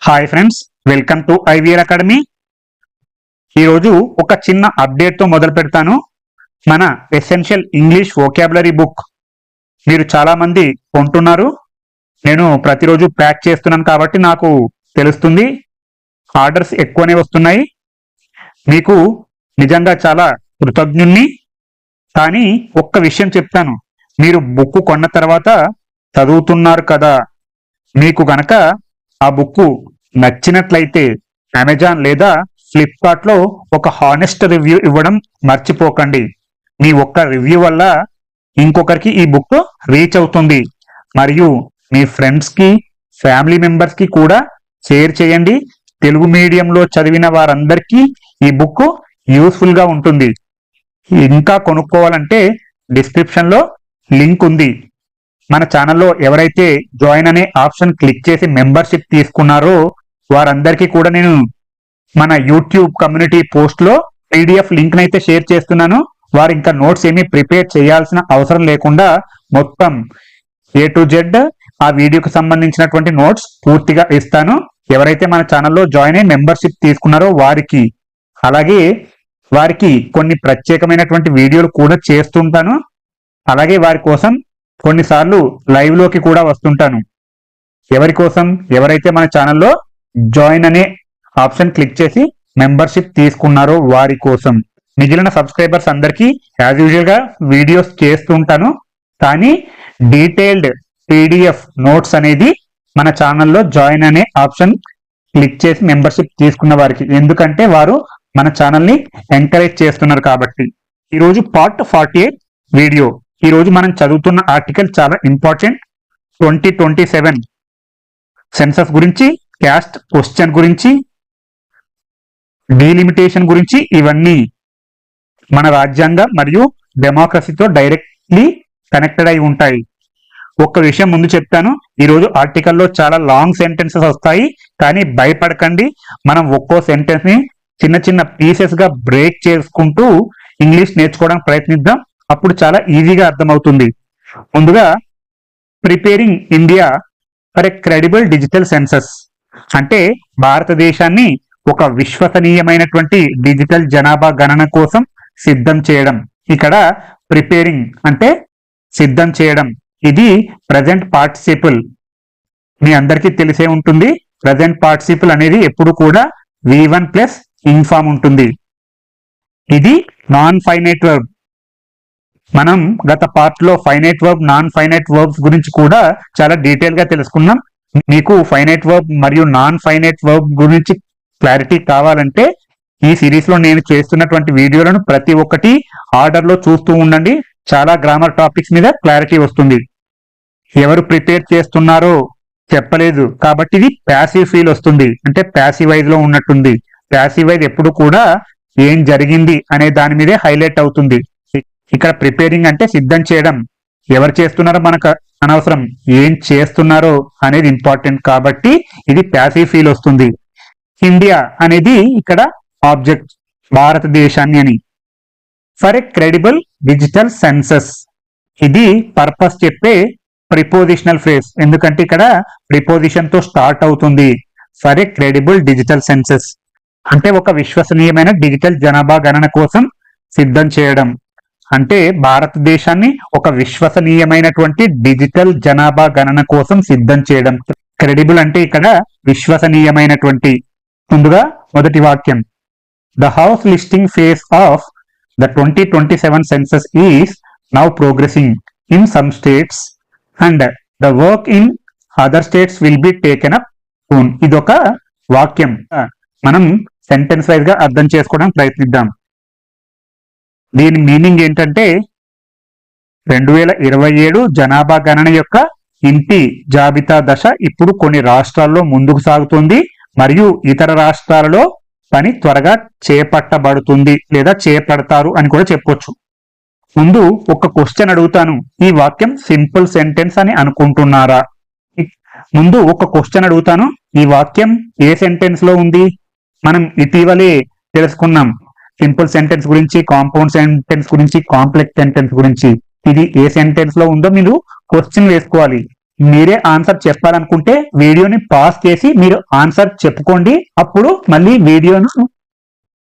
Hi friends, welcome to IVR academy. ఈరోజు ఒక చిన్న అప్డేట్తో మొదలు పెడతాను. మన ఎసెన్షియల్ ఇంగ్లీష్ వొకాబులరీ బుక్ మీరు చాలామంది కొంటున్నారు. నేను ప్రతిరోజు ప్యాక్ చేస్తున్నాను కాబట్టి నాకు తెలుస్తుంది. ఆర్డర్స్ ఎక్కువనే వస్తున్నాయి. మీకు నిజంగా చాలా కృతజ్ఞుణ్ణి. కానీ ఒక్క విషయం చెప్తాను, మీరు బుక్ కొన్న తర్వాత చదువుతున్నారు కదా, మీకు గనక ఆ బుక్ నచ్చినట్లయితే అమెజాన్ లేదా ఫ్లిప్కార్ట్లో ఒక హానెస్ట్ రివ్యూ ఇవ్వడం మర్చిపోకండి. మీ ఒక్క రివ్యూ వల్ల ఇంకొకరికి ఈ బుక్ రీచ్ అవుతుంది. మరియు మీ ఫ్రెండ్స్కి, ఫ్యామిలీ మెంబర్స్కి కూడా షేర్ చేయండి. తెలుగు మీడియంలో చదివిన వారందరికీ ఈ బుక్ యూస్ఫుల్గా ఉంటుంది. ఇంకా కొనుక్కోవాలంటే డిస్క్రిప్షన్లో లింక్ ఉంది. మన ఛానల్లో ఎవరైతే జాయిన్ అనే ఆప్షన్ క్లిక్ చేసి మెంబర్షిప్ తీసుకున్నారో వారందరికీ కూడా నేను మన యూట్యూబ్ కమ్యూనిటీ పోస్ట్లో పీడిఎఫ్ లింక్ అయితే షేర్ చేస్తున్నాను. వారు ఇంకా నోట్స్ ఏమీ ప్రిపేర్ చేయాల్సిన అవసరం లేకుండా మొత్తం A to Z ఆ వీడియోకి సంబంధించినటువంటి నోట్స్ పూర్తిగా ఇస్తాను. ఎవరైతే మన ఛానల్లో జాయిన్ అయ్యి మెంబర్షిప్ తీసుకున్నారో వారికి, అలాగే వారికి కొన్ని ప్రత్యేకమైనటువంటి వీడియోలు కూడా చేస్తుంటాను. అలాగే వారి కోసం కొన్నిసార్లు లైవ్ లోకి కూడా వస్తుంటాను. ఎవరి కోసం, ఎవరైతే మన ఛానల్లో జాయిన్ అనే ఆప్షన్ క్లిక్ చేసి మెంబర్షిప్ తీసుకున్నారో వారి కోసం. మిగిలిన సబ్స్క్రైబర్స్ అందరికీ యాజ్ యూజువల్ గా వీడియోస్ చేస్తుంటాను. కానీ డీటెయిల్డ్ పీడిఎఫ్ నోట్స్ అనేది మన ఛానల్లో జాయిన్ అనే ఆప్షన్ క్లిక్ చేసి మెంబర్షిప్ తీసుకున్న వారికి, ఎందుకంటే వారు మన ఛానల్ని ఎంకరేజ్ చేస్తున్నారు కాబట్టి. ఈరోజు పార్ట్ 48 వీడియో. ఈరోజు మనం చదువుతున్న ఆర్టికల్ చాలా ఇంపార్టెంట్. 2027 సెన్సస్ గురించి, క్యాస్ట్ క్వశ్చన్ గురించి, డీలిమిటేషన్ గురించి, ఇవన్నీ మన రాజ్యాంగ మరియు డెమోక్రసీతో డైరెక్ట్లీ కనెక్టెడ్ అయి ఉంటాయి. ఒక్క విషయం ముందు చెప్తాను, ఈరోజు ఆర్టికల్లో చాలా లాంగ్ సెంటెన్సెస్ వస్తాయి. కానీ భయపడకండి, మనం ఒక్కో సెంటెన్స్ ని చిన్న చిన్న పీసెస్ గా బ్రేక్ చేసుకుంటూ ఇంగ్లీష్ నేర్చుకోవడానికి ప్రయత్నిద్దాం. అప్పుడు చాలా ఈజీగా అర్థమవుతుంది. ముందుగా preparing India for a credible digital census అంటే భారతదేశాన్ని ఒక విశ్వసనీయమైనటువంటి డిజిటల్ జనాభా గణన కోసం సిద్ధం చేయడం. ఇక్కడ ప్రిపేరింగ్ అంటే సిద్ధం చేయడం. ఇది ప్రజెంట్ పార్టిసిపుల్. మీ అందరికీ తెలిసే ఉంటుంది, ప్రజెంట్ పార్టిసిపుల్ అనేది ఎప్పుడు కూడా V1 ప్లస్ ఇన్ఫామ్ ఉంటుంది. ఇది నాన్ ఫైనైట్ వర్బ్. మనం గత పార్ట్ లో finite verb, non finite verbs గురించి కూడా చాలా డీటెయిల్ గా తెలుసుకున్నాం. మీకు ఫైనైట్ వర్బ్ మరియు నాన్ ఫైనైట్ వర్బ్ గురించి క్లారిటీ కావాలంటే ఈ సిరీస్ లో నేను చేస్తున్నటువంటి వీడియోలను ప్రతి ఒక్కటి ఆర్డర్ లో చూస్తూ ఉండండి. చాలా గ్రామర్ టాపిక్స్ మీద క్లారిటీ వస్తుంది. ఎవరు ప్రిపేర్ చేస్తున్నారో చెప్పలేదు కాబట్టి ఇది ప్యాసివ్ ఫీల్ వస్తుంది, అంటే ప్యాసివైజ్ లో ఉన్నట్టుంది. ప్యాసివైజ్ ఎప్పుడు కూడా ఏం జరిగింది అనే దాని మీదే హైలైట్ అవుతుంది. ఇక్కడ ప్రిపేరింగ్ అంటే సిద్ధం చేయడం. ఎవరు చేస్తున్నారో మనకు అనవసరం, ఏం చేస్తున్నారో అనేది ఇంపార్టెంట్ కాబట్టి ఇది ప్యాసివ్ ఫీల్ వస్తుంది. ఇండియా అనేది ఇక్కడ ఆబ్జెక్ట్, భారతదేశాన్ని అని. For a credible digital census, ఇది పర్పస్ చెప్పే ప్రిపోజిషనల్ ఫ్రేజ్, ఎందుకంటే ఇక్కడ ప్రిపోజిషన్ తో స్టార్ట్ అవుతుంది. For a credible digital census అంటే ఒక విశ్వసనీయమైన డిజిటల్ జనాభా గణన కోసం సిద్ధం చేయడం. అంటే భారతదేశాన్ని ఒక విశ్వసనీయమైనటువంటి డిజిటల్ జనాభా గణన కోసం సిద్ధం చేయడం. క్రెడిబుల్ అంటే ఇక్కడ విశ్వసనీయమైనటువంటి. ముందుగా మొదటి వాక్యం, the house listing phase of the 2027 census is now progressing in some states and the work in other states will be taken up soon. ఇదొక వాక్యం. మనం సెంటెన్స్ వైజ్ గా అర్థం చేసుకోవడానికి ప్రయత్నిద్దాం. దీని మీనింగ్ ఏంటంటే 2027 జనాభా గణన యొక్క ఇంటి జాబితా దశ ఇప్పుడు కొన్ని రాష్ట్రాల్లో ముందుకు సాగుతుంది మరియు ఇతర రాష్ట్రాలలో పని త్వరగా చేపట్టబడుతుంది లేదా చేపడతారు అని కూడా చెప్పొచ్చు. ముందు ఒక క్వశ్చన్ అడుగుతాను, ఈ వాక్యం సింపుల్ సెంటెన్స్ అని అనుకుంటున్నారా? ముందు ఒక క్వశ్చన్ అడుగుతాను, ఈ వాక్యం ఏ సెంటెన్స్ లో ఉంది? మనం ఇటీవలే తెలుసుకున్నాం సింపుల్ సెంటెన్స్ గురించి, కాంపౌండ్ సెంటెన్స్ గురించి, కాంప్లెక్స్ సెంటెన్స్ గురించి. ఇది ఏ సెంటెన్స్ లో ఉందో మీరు క్వశ్చన్ వేసుకోవాలి. మీరే ఆన్సర్ చెప్పాలనుకుంటే వీడియోని పాజ్ చేసి మీరు ఆన్సర్ చెప్పుకోండి, అప్పుడు మళ్ళీ వీడియోను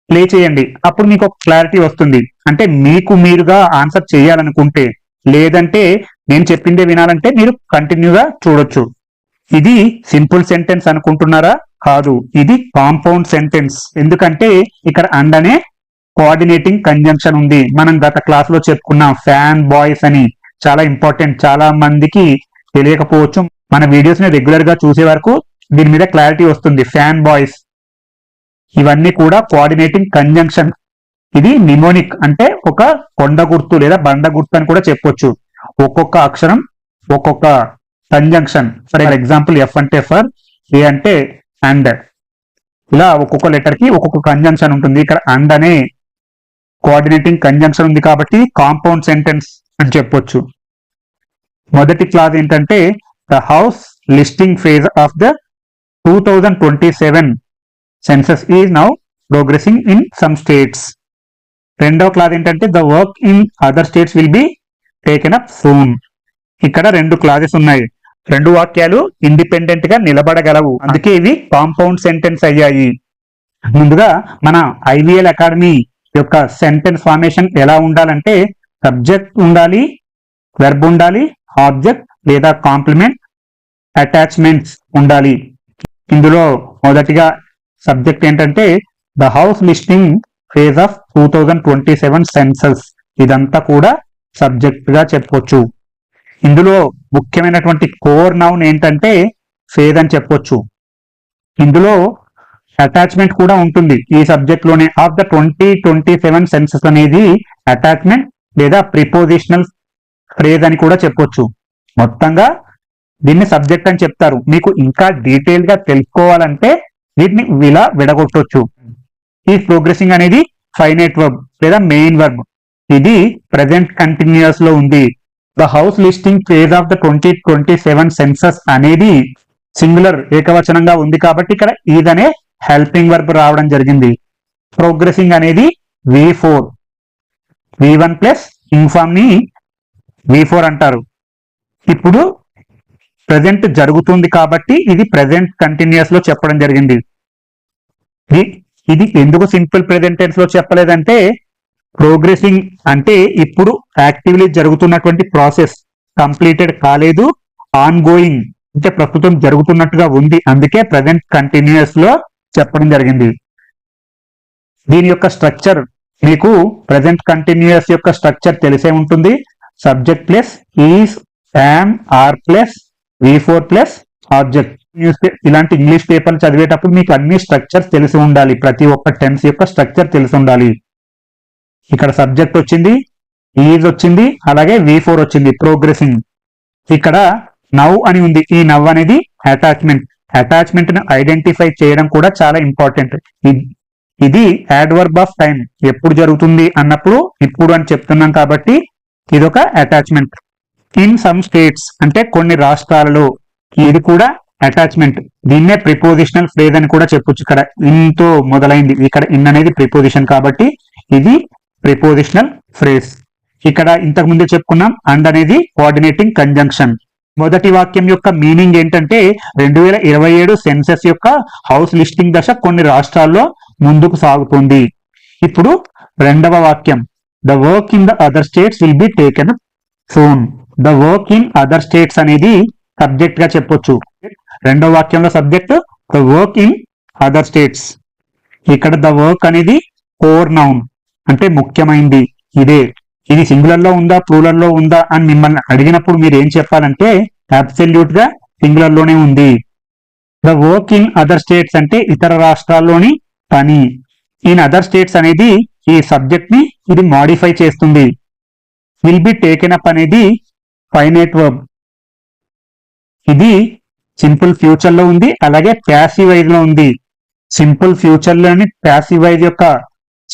ప్లే చేయండి, అప్పుడు మీకు ఒక క్లారిటీ వస్తుంది. అంటే మీకు మీరుగా ఆన్సర్ చేయాలనుకుంటే, లేదంటే నేను చెప్పిందే వినాలంటే మీరు కంటిన్యూగా చూడొచ్చు. ఇది సింపుల్ సెంటెన్స్ అనుకుంటున్నారా? కాదు, ఇది కాంపౌండ్ సెంటెన్స్. ఎందుకంటే ఇక్కడ అండ్ అనే కోఆర్డినేటింగ్ కంజంక్షన్ ఉంది. మనం గత క్లాస్ లో చెప్పుకున్నాం ఫ్యాన్ బాయ్స్ అని, చాలా ఇంపార్టెంట్, చాలా మందికి తెలియకపోవచ్చు. మన వీడియోస్ ని రెగ్యులర్ గా చూసే వరకు దీని మీద క్లారిటీ వస్తుంది. ఫ్యాన్ బాయ్స్ ఇవన్నీ కూడా కోఆర్డినేటింగ్ కంజంక్షన్. ఇది నిమోనిక్ అంటే ఒక కొండ గుర్తు లేదా బండ గుర్తు అని కూడా చెప్పొచ్చు. ఒక్కొక్క అక్షరం ఒక్కొక్క కంజంక్షన్. ఫర్ ఎగ్జాంపుల్ ఎఫ్ అంటే ఫర్, ఏ అంటే అండ్, ఇలా ఒక్కొక్క లెటర్ కి ఒక్కొక్క కంజంక్షన్ ఉంటుంది. ఇక్కడ అండ్ అనే కోఆర్డినేటింగ్ కంజంక్షన్ ఉంది కాబట్టి కాంపౌండ్ సెంటెన్స్ అని చెప్పొచ్చు. మొదటి క్లాస్ ఏంటంటే the house listing phase of the 2027 census is now progressing in some states. రెండవ క్లాస్ ఏంటంటే the work in other states will be taken up soon. ఇక్కడ రెండు క్లాసెస్ ఉన్నాయి. రెండు వాక్యాలు ఇండిపెండెంట్ గా నిలబడగలవు, అందుకే ఇవి కాంపౌండ్ సెంటెన్స్ అయ్యాయి. ముందుగా మన ఐవీఎల్ అకాడమీ యొక్క సెంటెన్స్ ఫార్మేషన్ ఎలా ఉండాలంటే సబ్జెక్ట్ ఉండాలి, వెర్బ్ ఉండాలి, ఆబ్జెక్ట్ లేదా కాంప్లిమెంట్, అటాచ్మెంట్స్ ఉండాలి. ఇందులో మొదటిగా సబ్జెక్ట్ ఏంటంటే the house listing phase of 2027 census. ఇదంతా కూడా సబ్జెక్ట్ గా చెప్పొచ్చు. ఇందులో ముఖ్యమైనటువంటి కోర్ నౌన్ ఏంటంటే ఫేజ్ అని చెప్పొచ్చు. ఇందులో అటాచ్మెంట్ కూడా ఉంటుంది ఈ సబ్జెక్ట్ లోనే. ఆఫ్ ద 2027 సెన్సస్ అనేది అటాచ్మెంట్ లేదా ప్రిపోజిషనల్ ఫ్రేజ్ అని కూడా చెప్పొచ్చు. మొత్తంగా దీన్ని సబ్జెక్ట్ అని చెప్తారు. మీకు ఇంకా డీటెయిల్ గా తెలుసుకోవాలంటే వీటిని ఇలా విడగొట్టొచ్చు. ఈ ప్రోగ్రెసింగ్ అనేది ఫైనైట్ వర్బ్ లేదా మెయిన్ వర్బ్. ఇది ప్రెజెంట్ కంటిన్యూస్ లో ఉంది. The house listing phase of the 2027 census అనేది సింగులర్ ఏకవచనంగా ఉంది కాబట్టి ఇక్కడ ఈదనే హెల్పింగ్ వర్బ్ రావడం జరిగింది. ప్రోగ్రెసింగ్ అనేది V4, V1 ప్లస్ ఇన్ఫామ్ ని V4 అంటారు. ఇప్పుడు ప్రెజెంట్ జరుగుతుంది కాబట్టి ఇది ప్రెజెంట్ కంటిన్యూస్ లో చెప్పడం జరిగింది. ఇది ఎందుకు సింపుల్ ప్రెజెంట్ టెన్స్ లో చెప్పలేదంటే ప్రోగ్రెసింగ్ అంటే ఇప్పుడు యాక్టివ్లీ జరుగుతున్నటువంటి ప్రాసెస్, కంప్లీటెడ్ కాలేదు, ఆన్ గోయింగ్ అంటే ప్రస్తుతం జరుగుతున్నట్టుగా ఉంది, అందుకే ప్రెజెంట్ కంటిన్యూస్ లో చెప్పడం జరిగింది. దీని యొక్క స్ట్రక్చర్ మీకు ప్రెజెంట్ కంటిన్యూస్ యొక్క స్ట్రక్చర్ తెలిసే ఉంటుంది. Subject plus is, am, are plus V4 plus object. ఇలాంటి ఇంగ్లీష్ పేపర్ చదివేటప్పుడు మీకు అన్ని స్ట్రక్చర్స్ తెలిసి ఉండాలి. ప్రతి ఒక్క టెన్స్ యొక్క స్ట్రక్చర్ తెలిసి ఉండాలి. ఇక్కడ సబ్జెక్ట్ వచ్చింది, ఈజ్ వచ్చింది, అలాగే V4 వచ్చింది ప్రోగ్రెసింగ్. ఇక్కడ నవ్ అని ఉంది. ఈ నవ్ అనేది అటాచ్మెంట్. అటాచ్మెంట్ ను ఐడెంటిఫై చేయడం కూడా చాలా ఇంపార్టెంట్. ఇది యాడ్వర్బ్ ఆఫ్ టైం, ఎప్పుడు జరుగుతుంది అన్నప్పుడు ఇప్పుడు అని చెప్తున్నాం కాబట్టి ఇదొక అటాచ్మెంట్. ఇన్ సమ్ స్టేట్స్ అంటే కొన్ని రాష్ట్రాలలో, ఇది కూడా అటాచ్మెంట్. దీన్నే ప్రిపోజిషనల్ ఫ్రేజ్ అని కూడా చెప్పొచ్చు. ఇక్కడ ఇన్ తో మొదలైంది, ఇక్కడ ఇన్ అనేది ప్రిపోజిషన్ కాబట్టి ఇది ప్రిపోజిషనల్ ఫ్రేజ్. ఇక్కడ ఇంతకు ముందే చెప్పుకున్నాం అండ్ అనేది కోఆర్డినేటింగ్ కంజంక్షన్. మొదటి వాక్యం యొక్క మీనింగ్ ఏంటంటే 2027 సెన్సస్ యొక్క హౌస్ లిస్టింగ్ దశ కొన్ని రాష్ట్రాల్లో ముందుకు సాగుతుంది. ఇప్పుడు రెండవ వాక్యం the work in the other states will be taken soon. The work in other states అనేది సబ్జెక్ట్ గా చెప్పొచ్చు. రెండవ వాక్యంలో subject the work in other states. ఇక్కడ ద వర్క్ అనేది కోర్ నౌన్ అంటే ముఖ్యమైనది. ఇది సింగులర్ లో ఉందా ప్లూరల్ లో ఉందా అని మిమ్మల్ని అడిగినప్పుడు మీరు ఏం చెప్పాలంటే అబ్సల్యూట్ గా సింగులర్ లోనే ఉంది. The work in other states అంటే ఇతర రాష్ట్రాల్లోని పని. ఇన్ అదర్ స్టేట్స్ అనేది ఈ సబ్జెక్ట్ ని ఇది మాడిఫై చేస్తుంది. విల్ బి టేకెన్ అప్ అనేది ఫైనైట్ వర్బ్. ఇది సింపుల్ ఫ్యూచర్ లో ఉంది, అలాగే ప్యాసివ్ వైజ్ లో ఉంది. సింపుల్ ఫ్యూచర్ లోని ప్యాసివ్ వైజ్ యొక్క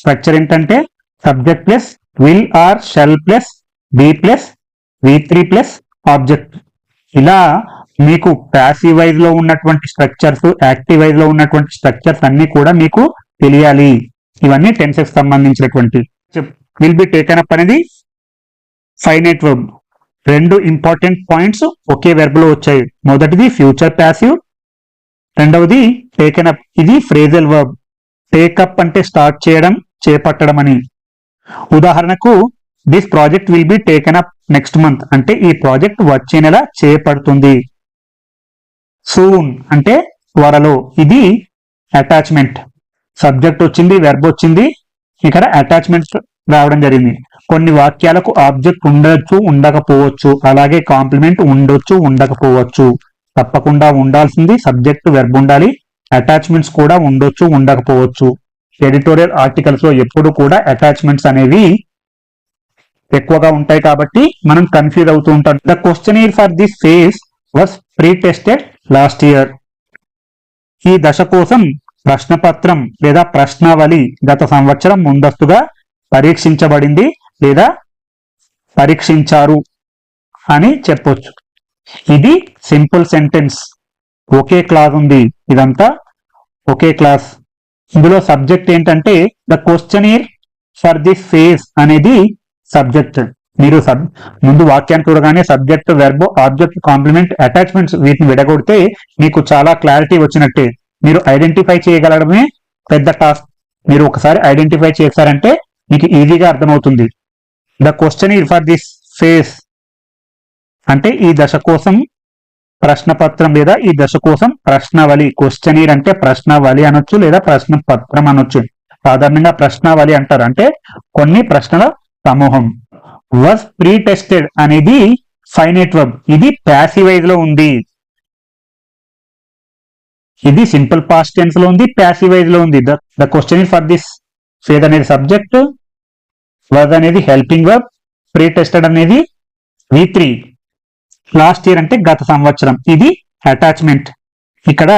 స్ట్రక్చర్ ఏంటంటే subject plus will or shall plus be plus V3 plus object. ఇలా మీకు ప్యాసివ్ వైజ్ లో ఉన్నటువంటి స్ట్రక్చర్స్, యాక్టివ్ వైజ్ లో ఉన్నటువంటి స్ట్రక్చర్స్ అన్ని కూడా మీకు తెలియాలి. ఇవన్నీ టెన్సెస్ సంబంధించినటువంటి. విల్ బి టేకెన్ అప్ అనేది ఫైనైట్ వర్బ్. రెండు ఇంపార్టెంట్ పాయింట్స్ ఒకే వెర్బ్ లో వచ్చాయి. మొదటిది ఫ్యూచర్ ప్యాసివ్, రెండవది టేకెన్ అప్. ఇది ఫ్రేజల్ వర్బ్. టేకప్ అంటే స్టార్ట్ చేయడం, చేపట్టడం అని. ఉదాహరణకు this project will be taken up next month అంటే ఈ ప్రాజెక్ట్ వచ్చే నెల చేపడుతుంది. సూన్ అంటే త్వరలో. ఇది అటాచ్మెంట్. సబ్జెక్ట్ వచ్చింది, వెర్బ్ వచ్చింది, ఇక్కడ అటాచ్మెంట్ రావడం జరిగింది. కొన్ని వాక్యాలకు ఆబ్జెక్ట్ ఉండొచ్చు, ఉండకపోవచ్చు. అలాగే కాంప్లిమెంట్ ఉండొచ్చు, ఉండకపోవచ్చు. తప్పకుండా ఉండాల్సింది సబ్జెక్ట్, వెర్బ్ ఉండాలి. అటాచ్మెంట్స్ కూడా ఉండొచ్చు, ఉండకపోవచ్చు. ఎడిటోరియల్ ఆర్టికల్స్ లో ఎప్పుడు కూడా అటాచ్మెంట్స్ అనేవి ఎక్కువగా ఉంటాయి కాబట్టి మనం కన్ఫ్యూజ్ అవుతూ ఉంటాం. The questionnaire for this phase was pre tested last year. ఈ దశ కోసం ప్రశ్నపత్రం లేదా ప్రశ్నావళి గత సంవత్సరం ముందస్తుగా పరీక్షించబడింది లేదా పరీక్షించారు అని చెప్పొచ్చు. ఇది సింపుల్ సెంటెన్స్. ఒకే క్లాస్ ఉంది, ఇదంతా ఒకే క్లాస్. ఇందులో సబ్జెక్ట్ ఏంటంటే the questionnaire for this phase అనేది సబ్జెక్ట్. మీరు ముందు వాక్యాన్ని చూడగానే subject, verb, object, complement, attachments వీటిని విడగొడితే మీకు చాలా క్లారిటీ వచ్చినట్టే. మీరు ఐడెంటిఫై చేయగలడమే పెద్ద టాస్క్. మీరు ఒకసారి ఐడెంటిఫై చేశారంటే మీకు ఈజీగా అర్థమవుతుంది. The questionnaire for this phase అంటే ఈ దశ కోసం ప్రశ్నపత్రం లేదా ఈ దశ కోసం ప్రశ్నావళి. క్వశ్చనీర్ అంటే ప్రశ్నావళి అనొచ్చు లేదా ప్రశ్నపత్రం అనొచ్చు. సాధారణంగా ప్రశ్నావళి అంటారు, అంటే కొన్ని ప్రశ్నల సమూహం. వాస్ ప్రీ టెస్టెడ్ అనేది ఫైనైట్ వర్బ్. ఇది ప్యాసివైజ్ లో ఉంది. ఇది సింపుల్ పాస్ట్ టెన్స్ లో ఉంది, ప్యాసివైజ్ లో ఉంది. The questionnaire for this phase అనేది సబ్జెక్ట్, వాజ్ అనేది హెల్పింగ్ వర్బ్, ప్రీ టెస్టెడ్ అనేది V3, లాస్ట్ ఇయర్ అంటే గత సంవత్సరం. ఇది అటాచ్మెంట్. ఇక్కడ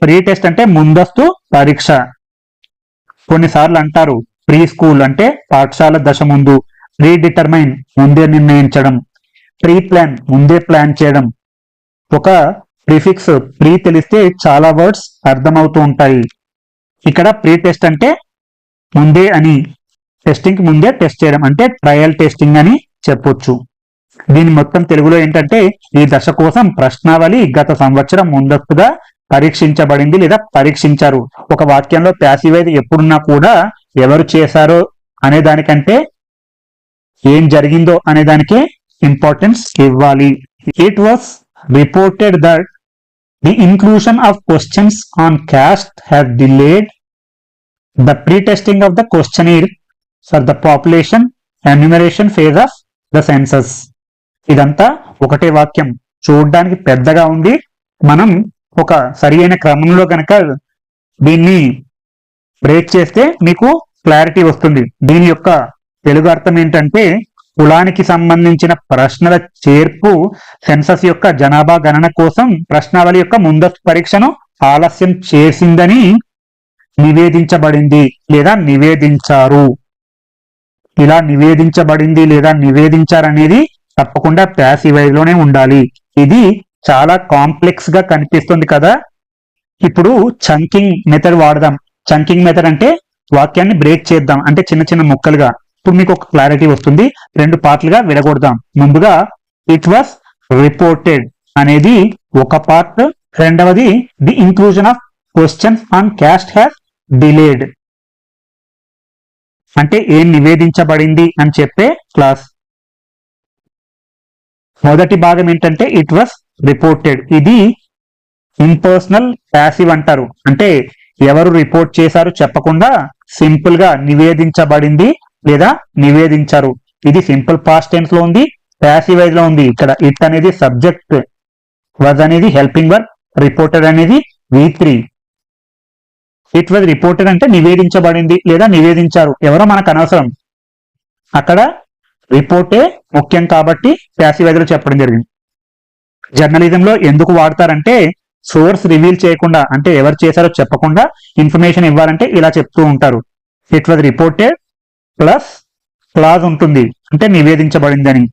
ప్రీ టెస్ట్ అంటే ముందస్తు పరీక్ష. కొన్నిసార్లు అంటారు ప్రీ స్కూల్ అంటే పాఠశాల దశ ముందు, ప్రీ డిటర్మైన్ ముందే నిర్ణయించడం, ప్రీ ప్లాన్ ముందే ప్లాన్ చేయడం. ఒక ప్రిఫిక్స్ ప్రీ తెలిస్తే చాలా వర్డ్స్ అర్థమవుతూ ఉంటాయి. ఇక్కడ ప్రీ టెస్ట్ అంటే ముందే అని, టెస్టింగ్ ముందే టెస్ట్ చేయడం అంటే ట్రయల్ టెస్టింగ్ అని చెప్పొచ్చు. దీని మొత్తం తెలుగులో ఏంటంటే ఈ దశ కోసం ప్రశ్నావళి గత సంవత్సరం ముందస్తుగా పరీక్షించబడింది లేదా పరీక్షించారు. ఒక వాక్యంలో ప్యాసివైజ్ ఎప్పుడున్నా కూడా ఎవరు చేశారో అనే దానికంటే ఏం జరిగిందో అనే దానికే ఇంపార్టెన్స్ ఇవ్వాలి. It was reported that the inclusion of questions on caste have delayed the pre testing of the questionnaire for the population enumeration phase of the census. ఇదంతా ఒకటే వాక్యం, చూడడానికి పెద్దగా ఉంది. మనం ఒక సరి అయిన క్రమంలో కనుక దీన్ని బ్రేక్ చేస్తే మీకు క్లారిటీ వస్తుంది. దీని యొక్క తెలుగు అర్థం ఏంటంటే కులానికి సంబంధించిన ప్రశ్నల చేర్పు సెన్సస్ యొక్క జనాభా గణన కోసం ప్రశ్నావళి యొక్క ముందస్తు పరీక్షను ఆలస్యం చేసిందని నివేదించబడింది లేదా నివేదించారు. ఇలా నివేదించబడింది లేదా నివేదించారనేది తప్పకుండా ప్యాసివైజ్ లోనే ఉండాలి. ఇది చాలా కాంప్లెక్స్ గా కనిపిస్తుంది కదా. ఇప్పుడు చంకింగ్ మెథడ్ వాడదాం. చంకింగ్ మెథడ్ అంటే వాక్యాన్ని బ్రేక్ చేద్దాం, అంటే చిన్న చిన్న ముక్కలుగా. ఇప్పుడు మీకు ఒక క్లారిటీ వస్తుంది. రెండు పార్ట్లుగా విడగొడదాం. ముందుగా ఇట్ వాస్ రిపోర్టెడ్ అనేది ఒక పార్ట్, రెండవది the inclusion of questions on caste has delayed అంటే ఏం నివేదించబడింది అని చెప్పే క్లాస్. మొదటి భాగం ఏంటంటే ఇట్ వాస్ రిపోర్టెడ్. ఇది ఇంపర్సనల్ ప్యాసివ్ అంటారు, అంటే ఎవరు రిపోర్ట్ చేశారు చెప్పకుండా సింపుల్ గా నివేదించబడింది లేదా నివేదించారు. ఇది సింపుల్ పాస్ట్ టెన్స్ లో ఉంది, ప్యాసివైజ్ లో ఉంది. ఇక్కడ ఇట్ అనేది సబ్జెక్ట్, వాజ్ అనేది హెల్పింగ్ వర్బ్, రిపోర్టెడ్ అనేది V3. ఇట్ వాజ్ రిపోర్టెడ్ అంటే నివేదించబడింది లేదా నివేదించారు, ఎవరో మనకు అనవసరం. అక్కడ రిపోర్టే ముఖ్యం కాబట్టి ప్యాసివైజ్ లో చెప్పడం జరిగింది. జర్నలిజంలో ఎందుకు వాడతారంటే సోర్స్ రివీల్ చేయకుండా, అంటే ఎవరు చేశారో చెప్పకుండా ఇన్ఫర్మేషన్ ఇవ్వాలంటే ఇలా చెప్తూ ఉంటారు. It was reported plus clause ఉంటుంది, అంటే నివేదించబడింది అని.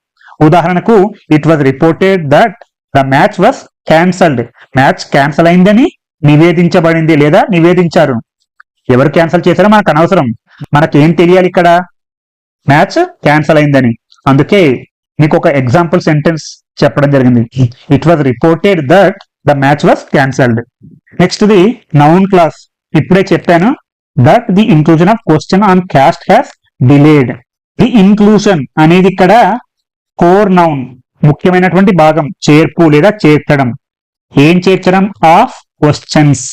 ఉదాహరణకు it was reported that the match was cancelled. Match cancel అయిందని నివేదించబడింది లేదా నివేదించారు. ఎవరు క్యాన్సల్ చేశారో మనకు అనవసరం. మనకేం తెలియాలి, ఇక్కడ మ్యాచ్ క్యాన్సల్ అయిందని. అందుకే మీకు ఒక ఎగ్జాంపుల్ సెంటెన్స్ చెప్పడం జరిగింది. It was reported that the match was cancelled. Next the noun clause. ఇప్పుడే చెప్పాను that the inclusion of question on caste has delayed. The inclusion అనేది ఇక్కడ కోర్ నౌన్, ముఖ్యమైనటువంటి భాగం, చేర్పు లేదా చేర్చడం. ఏం చేర్చడం? ఆఫ్ క్వశ్చన్స్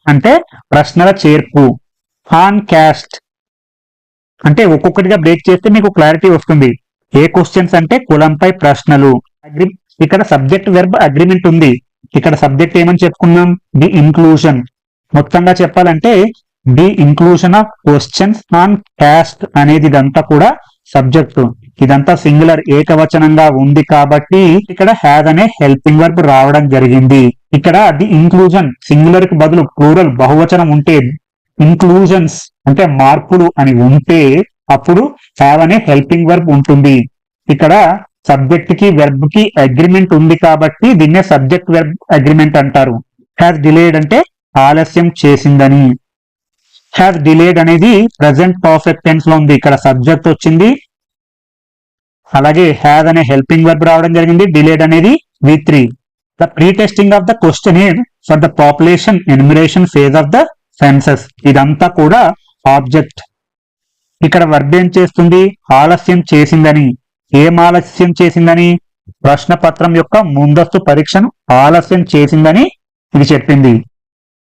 అంటే ప్రశ్నల చేర్పు. ఆన్ క్యాస్ట్ అంటే ఒక్కొక్కటిగా బ్రేక్ చేస్తే మీకు క్లారిటీ వస్తుంది. ఏ క్వశ్చన్స్ అంటే కులంపై ప్రశ్నలు. ఇక్కడ సబ్జెక్ట్ వెర్బ్ అగ్రిమెంట్ ఉంది. ఇక్కడ సబ్జెక్ట్ ఏమని చెప్పుకున్నాం? The inclusion. మొత్తంగా చెప్పాలంటే the inclusion of questions on caste అనేది ఇదంతా కూడా సబ్జెక్టు. ఇదంతా సింగులర్, ఏకవచనంగా ఉంది కాబట్టి ఇక్కడ హ్యావ్ అనే హెల్పింగ్ వర్బ్ రావడం జరిగింది. ఇక్కడ ది ఇంక్లూజన్ సింగులర్ కి బదులు ప్లూరల్ బహువచనం ఉంటే, ఇంక్లూజన్స్ అంటే మార్పులు అని ఉంటే అప్పుడు హ్యావ్ అనే హెల్పింగ్ వర్బ్ ఉంటుంది. ఇక్కడ సబ్జెక్ట్ కి వెర్బ్ కి అగ్రిమెంట్ ఉంది కాబట్టి దీన్నే సబ్జెక్ట్ వెర్బ్ అగ్రిమెంట్ అంటారు. హ్యాస్ డిలేడ్ అంటే ఆలస్యం చేసిందని. హ్యాస్ డిలేడ్ అనేది ప్రెసెంట్ పర్ఫెక్ట్ టెన్స్ లో ఉంది. ఇక్కడ సబ్జెక్ట్ వచ్చింది, అలాగే హ్యాస్ అనే హెల్పింగ్ వర్బ్ రావడం జరిగింది. డిలేడ్ అనేది V3. The pre testing of the question for the population enumeration phase of the census. ఇదంతా కూడా ఆబ్జెక్ట్. ఇక్కడ వర్బ్ ఏం చేస్తుంది? ఆలస్యం చేసిందని. ఏం ఆలస్యం చేసిందని? ప్రశ్న పత్రం యొక్క ముందస్తు పరీక్షను ఆలస్యం చేసిందని ఇది చెప్పింది.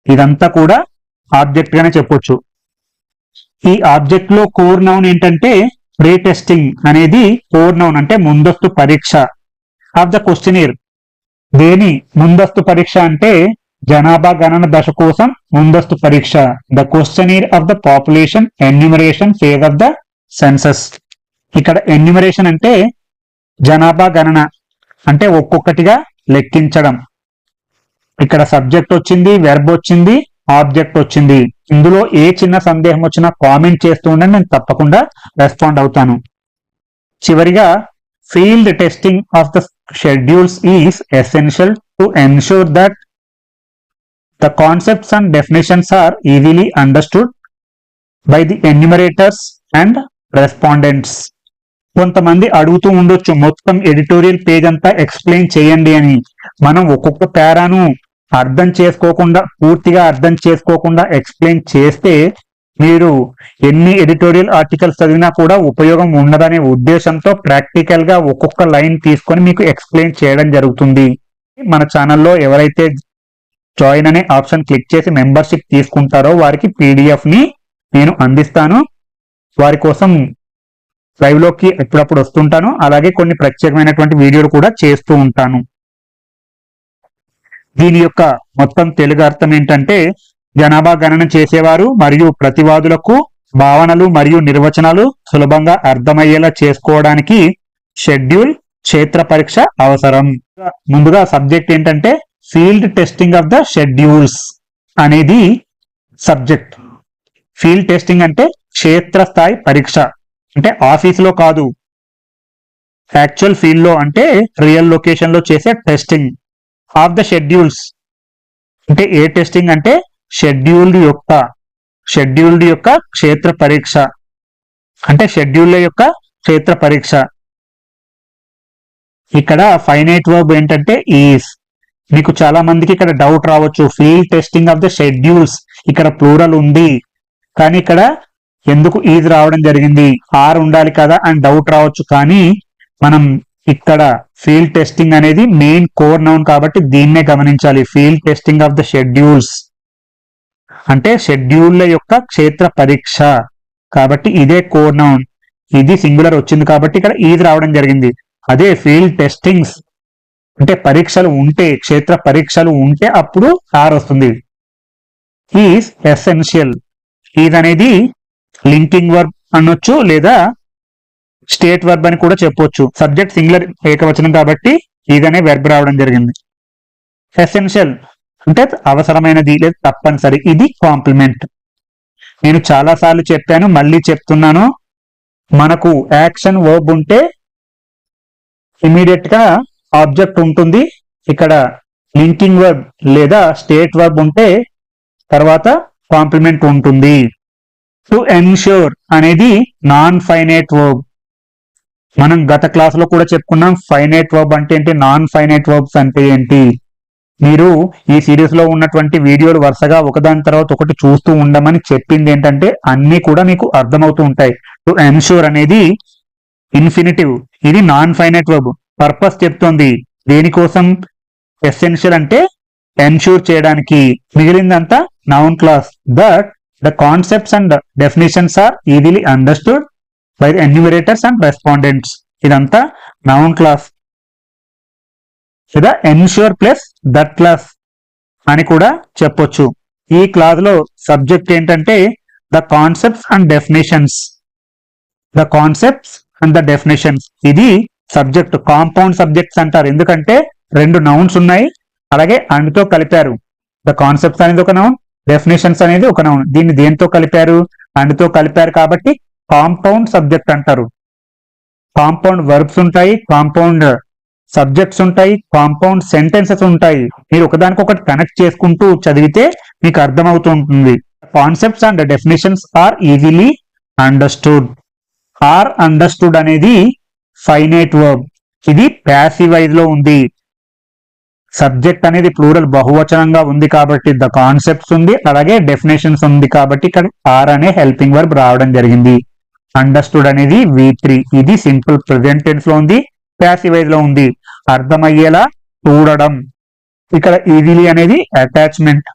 ఇదంతా కూడా ఆబ్జెక్ట్ గానే చెప్పొచ్చు. ఈ ఆబ్జెక్ట్ లో కోర్ నౌన్ ఏంటంటే ప్రీ టెస్టింగ్ అనేది కోర్ నౌన్, అంటే ముందస్తు పరీక్ష. ఆఫ్ ద క్వశ్చనీర్, దేని ముందస్తు పరీక్ష అంటే జనాభా గణన దశ కోసం ముందస్తు పరీక్ష. The questionnaire of the population enumeration phase of the census. ఇక్కడ ఎన్యూమరేషన్ అంటే జనాభా గణన, అంటే ఒక్కొక్కటిగా లెక్కించడం. ఇక్కడ సబ్జెక్ట్ వచ్చింది, వెర్బ్ వచ్చింది, ఆబ్జెక్ట్ వచ్చింది. ఇందులో ఏ చిన్న సందేహం వచ్చినా కామెంట్ చేస్తూ ఉండండి, నేను తప్పకుండా రెస్పాండ్ అవుతాను. చివరిగా field testing of the schedules is essential to ensure that the concepts and definitions are easily understood by the enumerators and respondents. కొంతమంది అడుగుతూ ఉండొచ్చు, మొత్తం ఎడిటోరియల్ పేజ్ అంతా ఎక్స్ప్లెయిన్ చేయండి అని. మనం ఒక్కొక్క పేరాను అర్థం చేసుకోకుండా, పూర్తిగా అర్థం చేసుకోకుండా ఎక్స్ప్లెయిన్ చేస్తే మీరు ఎన్ని ఎడిటోరియల్ ఆర్టికల్స్ చదివినా కూడా ఉపయోగం ఉండదనే ఉద్దేశంతో ప్రాక్టికల్ గా ఒక్కొక్క లైన్ తీసుకొని మీకు ఎక్స్ప్లెయిన్ చేయడం జరుగుతుంది. మన ఛానల్లో ఎవరైతే జాయిన్ అనే ఆప్షన్ క్లిక్ చేసి మెంబర్షిప్ తీసుకుంటారో వారికి PDF ని నేను అందిస్తాను. వారి కోసం లైవ్ లోకి ఎప్పుడప్పుడు వస్తుంటాను. అలాగే కొన్ని ప్రత్యేకమైనటువంటి వీడియోలు కూడా చేస్తూ ఉంటాను. దీని యొక్క మొత్తం తెలుగు అర్థం ఏంటంటే జనాభా గణన చేసేవారు మరియు ప్రతివాదులకు భావనలు మరియు నిర్వచనాలు సులభంగా అర్థమయ్యేలా చేసుకోవడానికి షెడ్యూల్ క్షేత్ర పరీక్ష అవసరం. ముందుగా సబ్జెక్ట్ ఏంటంటే field testing of the schedules అనేది సబ్జెక్ట్. ఫీల్డ్ టెస్టింగ్ అంటే క్షేత్రస్థాయి పరీక్ష, అంటే ఆఫీసులో కాదు, యాక్చువల్ ఫీల్డ్ లో, అంటే రియల్ లొకేషన్ లో చేసే టెస్టింగ్. ఆఫ్ ద షెడ్యూల్స్ అంటే ఏ టెస్టింగ్ అంటే షెడ్యూల్డ్ యొక్క క్షేత్ర పరీక్ష, అంటే షెడ్యూల్ యొక్క క్షేత్ర పరీక్ష. ఇక్కడ ఫైనైట్ వర్బ్ ఏంటంటే ఈస్. మీకు చాలా మందికి ఇక్కడ డౌట్ రావచ్చు, field testing of the schedules ఇక్కడ ప్లూరల్ ఉంది కానీ ఇక్కడ ఎందుకు ఈజ్ రావడం జరిగింది, ఆర్ ఉండాలి కదా అని డౌట్ రావచ్చు. కానీ మనం ఇక్కడ ఫీల్డ్ టెస్టింగ్ అనేది మెయిన్ కోర్ నౌన్ కాబట్టి దీన్నే గమనించాలి. Field testing of the schedules అంటే షెడ్యూల్ల యొక్క క్షేత్ర పరీక్ష కాబట్టి ఇదే కోర్ నౌన్. ఇది సింగులర్ వచ్చింది కాబట్టి ఇక్కడ ఈజ్ రావడం జరిగింది. అదే ఫీల్డ్ టెస్టింగ్స్ అంటే పరీక్షలు ఉంటే, క్షేత్ర పరీక్షలు ఉంటే అప్పుడు ఆర్ వస్తుంది. Is essential. ఈజ్ అనేది లింకింగ్ వర్బ్ అనొచ్చు లేదా స్టేట్ వర్బ్ అని కూడా చెప్పొచ్చు. సబ్జెక్ట్ సింగులర్ ఏకవచనం కాబట్టి ఈజ్ అనే వెర్బ్ రావడం జరిగింది. ఎసెన్షియల్ అంటే అవసరమైనది లేదా తప్పనిసరి. ఇది కాంప్లిమెంట్. నేను చాలా సార్లు చెప్పాను, మళ్ళీ చెప్తున్నాను. మనకు యాక్షన్ వర్బ్ ఉంటే ఇమీడియట్ గా ఆబ్జెక్ట్ ఉంటుంది. ఇక్కడ లింకింగ్ వర్బ్ లేదా స్టేట్ వర్బ్ ఉంటే తర్వాత కాంప్లిమెంట్ ఉంటుంది. టు ఎన్ష్యూర్ అనేది నాన్ ఫైనైట్ వర్బ్. మనం గత క్లాస్ లో కూడా చెప్పుకున్నాం ఫైనైట్ వర్బ్ అంటే ఏంటి, నాన్ ఫైనైట్ వర్బ్స్ అంటే ఏంటి. మీరు ఈ సిరీస్ లో ఉన్నటువంటి వీడియోలు వరుసగా ఒకదాని తర్వాత ఒకటి చూస్తూ ఉండమని చెప్పింది ఏంటంటే అన్ని కూడా మీకు అర్థమవుతూ ఉంటాయి. టు ఎన్షూర్ అనేది ఇన్ఫినిటివ్, ఇది నాన్ ఫైనైట్ వర్బ్. పర్పస్ చెప్తోంది దేనికోసం, ఎసెన్షియల్ అంటే ఎన్షూర్ చేయడానికి. మిగిలిందంతా noun clause. That the concepts and definitions are easily understood by the enumerators and respondents. ఇదంతా నౌన్ క్లాస్ లేదా ఎన్షూర్ ప్లస్ దట్ క్లాస్ అని కూడా చెప్పొచ్చు. ఈ క్లాస్ లో సబ్జెక్ట్ ఏంటంటే the concepts and definitions. The concepts and the definitions ఇది subject. Compound subjects అంటారు ఎందుకంటే రెండు నౌన్స్ ఉన్నాయి, అలాగే అండ్తో కలిపారు. ద కాన్సెప్ట్స్ అనేది ఒక నౌన్, డెఫినేషన్స్ అనేది ఒక నౌన్. దీన్ని దేంతో కలిపారు, అండ్తో కలిపారు కాబట్టి కాంపౌండ్ సబ్జెక్ట్ అంటారు. కాంపౌండ్ వర్బ్స్ ఉంటాయి, కాంపౌండ్ సబ్జెక్ట్స్ ఉంటాయి, కాంపౌండ్ సెంటెన్సెస్ ఉంటాయి. మీరు ఒకదానికొకటి కనెక్ట్ చేసుకుంటూ చదివితే మీకు అర్థమవుతూ ఉంటుంది. Concepts and definitions are easily understood. Are understood అనేది ఫైనైట్ వర్బ్, ఇది ప్యాసివైజ్ లో ఉంది. సబ్జెక్ట్ అనేది ప్లూరల్ బహువచనంగా ఉంది కాబట్టి ద కాన్సెప్ట్స్ ఉంది, అలాగే డెఫినేషన్స్ ఉంది కాబట్టి ఇక్కడ ఆర్ అనే హెల్పింగ్ వర్బ్ రావడం జరిగింది. అండర్స్టూడ్ అనేది V3, ఇది సింపుల్ ప్రెజెంట్ టెన్స్ లో ఉంది, ప్యాసివైజ్ లో ఉంది. అర్థమయ్యేలా చూడడం. ఇక్కడ ఈజీలీ అనేది అటాచ్మెంట్,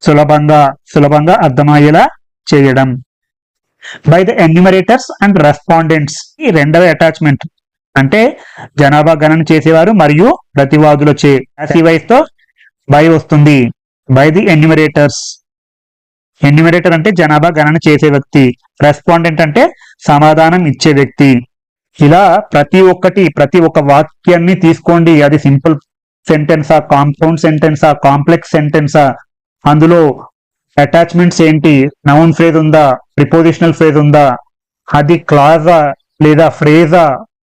సులభంగా అర్థమయ్యేలా చేయడం. By the enumerators and respondents, ఈ రెండవ అటాచ్మెంట్ అంటే జనాభా గణన చేసేవారు మరియు ప్రతివాదులచే. ప్యాసివైజ్ తో బై వస్తుంది. By the enumerators. ఎన్యూమరేటర్ అంటే జనాభా గణన చేసే వ్యక్తి, రెస్పాండెంట్ అంటే సమాధానం ఇచ్చే వ్యక్తి. ఇలా ప్రతి ఒక్క వాక్యాన్ని తీసుకోండి, అది సింపుల్ సెంటెన్సా, కాంపౌండ్ సెంటెన్సా, కాంప్లెక్స్ సెంటెన్సా, అందులో అటాచ్మెంట్స్ ఏంటి, నౌన్ ఫ్రేజ్ ఉందా, ప్రిపోజిషనల్ ఫ్రేజ్ ఉందా, అది క్లాజా లేదా ఫ్రేజా,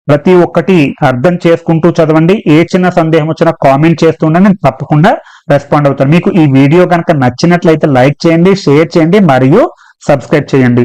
ప్రతి ఒక్కటి అర్థం చేసుకుంటూ చదవండి. ఏ చిన్న సందేహం వచ్చినా కామెంట్ చేస్తుంటే నేను తప్పకుండా రెస్పాండ్ అవుతాను. మీకు ఈ వీడియో కనుక నచ్చినట్లయితే లైక్ చేయండి, షేర్ చేయండి మరియు సబ్స్క్రైబ్ చేయండి.